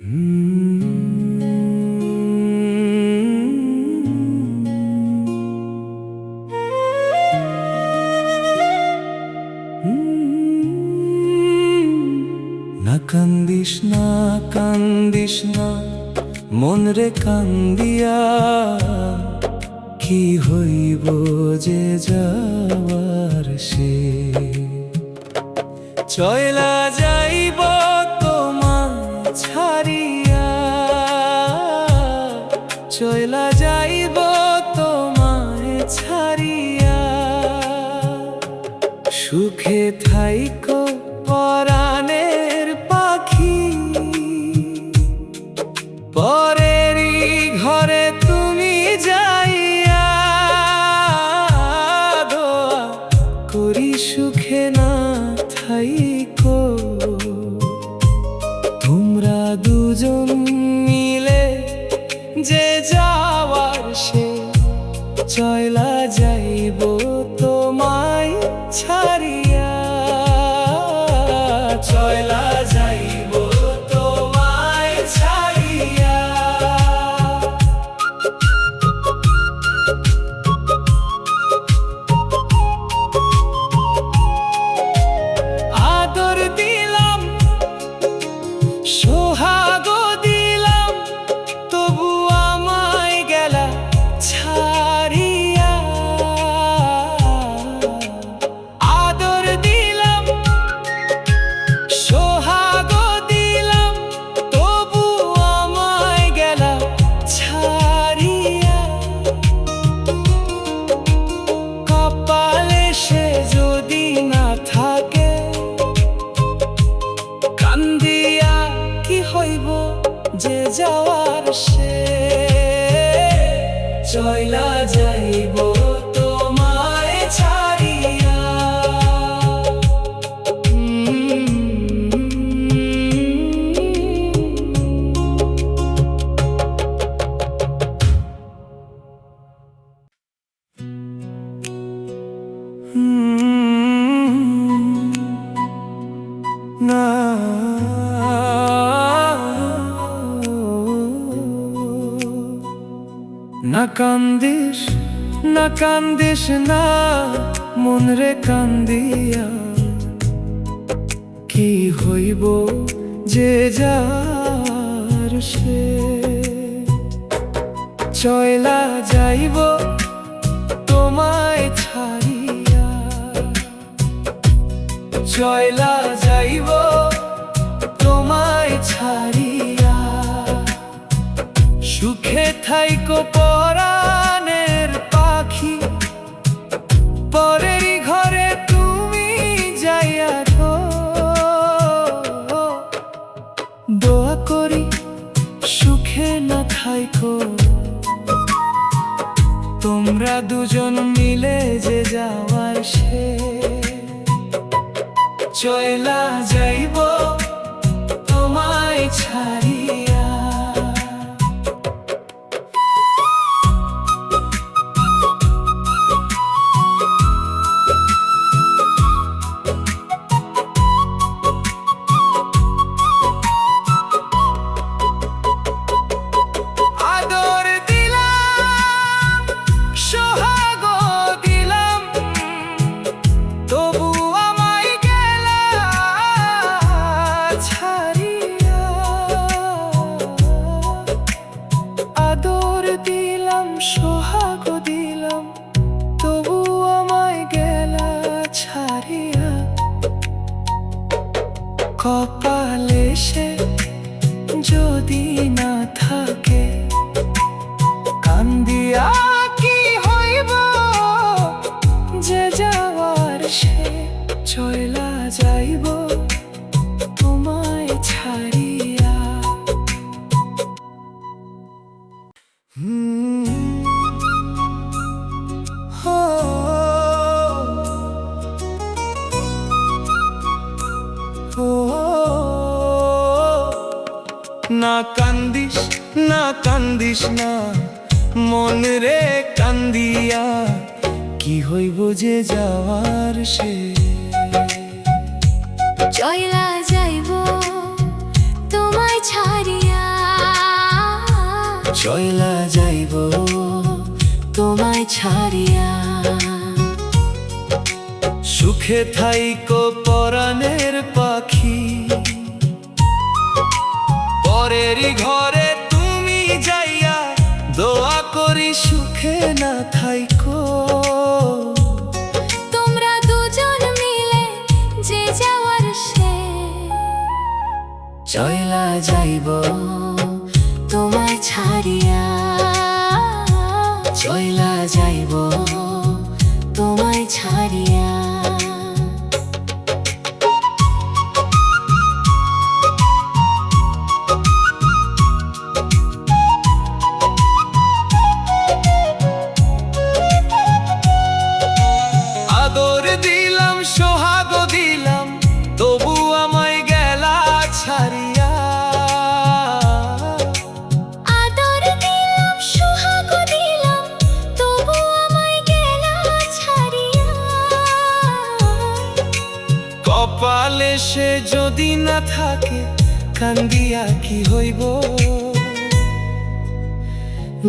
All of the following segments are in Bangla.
না কান্দিস না কান্দিস না মন রে কান্দিয়া, কি হইব যে যাওয়ার সে। চইলা যাইব তোমায় ছাড়িয়া, চইলা যাইব তোমায় ছাড়িয়া। সুখে থাইকো পরাণের পাখি, পরেরই ঘরে তুমি যাইয়া। দোয়া করি সুখে না থাইকো, তোমরা দুজন মিলে যে যাওয়ার সে। চইলা যাইব তোমায় ছাড়িয়া, চইলা যাইব তোমায় ছাড়িয়া। আদর দিলাম সোহাগ দিলাম, তবু আমায় গেলা ছাড়িয়া। আদর দিলাম সোহাগ দিলাম, তবু আমায় গেলা ছাড়িয়া। কপালে সে যদি না থাকে, কান্দিয়া কি হইব যে যাওয়ার সে। চইলা যাইব তোমায় ছাড়িয়া। না না কান্দিস না কান্দিস না মন রে কান্দিয়া, কি হইব যে যার সে। চইলা যাইব তোমায় ছাড়িয়া, চইলা যাইব তোমায় ছাড়িয়া। সুখে থাইকো পরাণের পাখি, পরেরই ঘরে তুমি যাইয়া। দোয়া করি সুখে না থাইকো, তোমরা দুজন মিলে যে যাওয়ার সে। চইলা যাইব তোমায় ছাড়িয়া। আদর দিলাম সোহাগ দিলাম, তবু আমায় গেলা ছাড়িয়া। আদর দিলাম সোহাগ দিলাম, তবু আমায় গেলা ছাড়িয়া। কপালে সে যদি না থাকে, কান্দিয়া কি হইব যে যাওয়ার সে। চইলা যাইব তোমায় ছাড়িয়া। না কান্দিস না কান্দিস না মন রে কান্দিয়া, কি হইব যে যাওয়ার সে। চইলা যাইব তোমায় ছাড়িয়া, চইলা যাইব তোমায় ছাড়িয়া। সুখে থাইকো পরাণের পাখি, পরেরই ঘরে তুমি যাইয়া দোয়া করি সুখে না থাইকো। তোমরা দুজন মিলে যে যাওয়ার সে, চইলা যাইব তোমায় ছাড়িয়া। চইলা যাইব তোমায় ছাড়িয়া। আদর দিলাম সোহাগ দিলাম তবু আমায় গেলা ছাড়িয়া। আদর দিলাম সোহাগ দিলাম তবু আমায় গেলা ছাড়িয়া। কপালে সে যদি না থাকে কান্দিয়া কি হইব।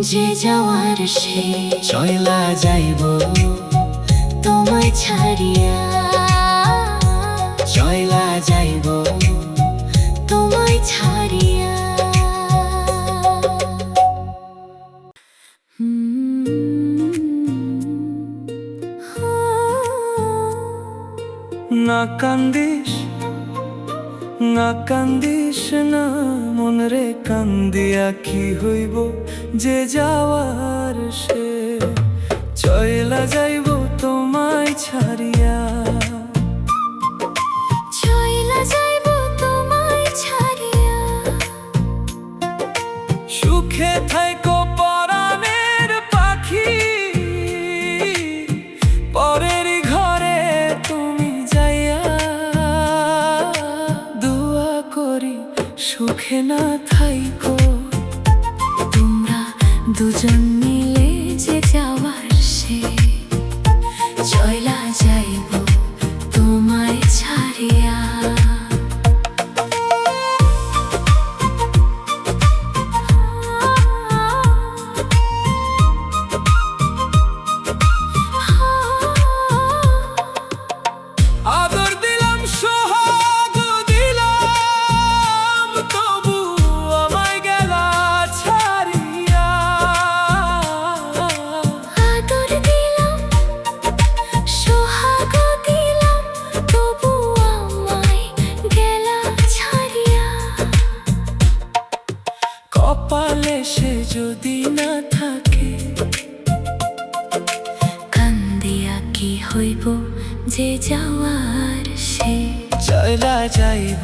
যে যাওয়ার সে, চইলা যাইব তোমায় ছাড়িয়া। চইলা যাইব তোমায় ছাড়িয়া। না কান্দিস না কান্দিস না মন রে, কান্দিয়া কি হইব। যে যাওয়ার সে, চইলা যাইব তোমায় ছাড়িয়া। চইলা যাইব তোমায় ছাড়িয়া। সুখে থাইকো পরাণের পাখি, পরের ঘরে তুমি যাইয়া দোয়া করি সুখে না থাইকো। তোমরা দুজন মিলে যে যাওয়ার সে, চইলা যাইব তোমায় ছাড়িয়া। আদর দিলাম সোহাগ দিলাম তবু আমায় গেলা ছাড়িয়া। আদর দিলাম সোহাগ দিলাম তবু আমায় গেলা ছাড়িয়া। কপালে সে যদি না থাকে কান্দিয়া কি হইব। যে যাওয়ার সে, চইলা যাইব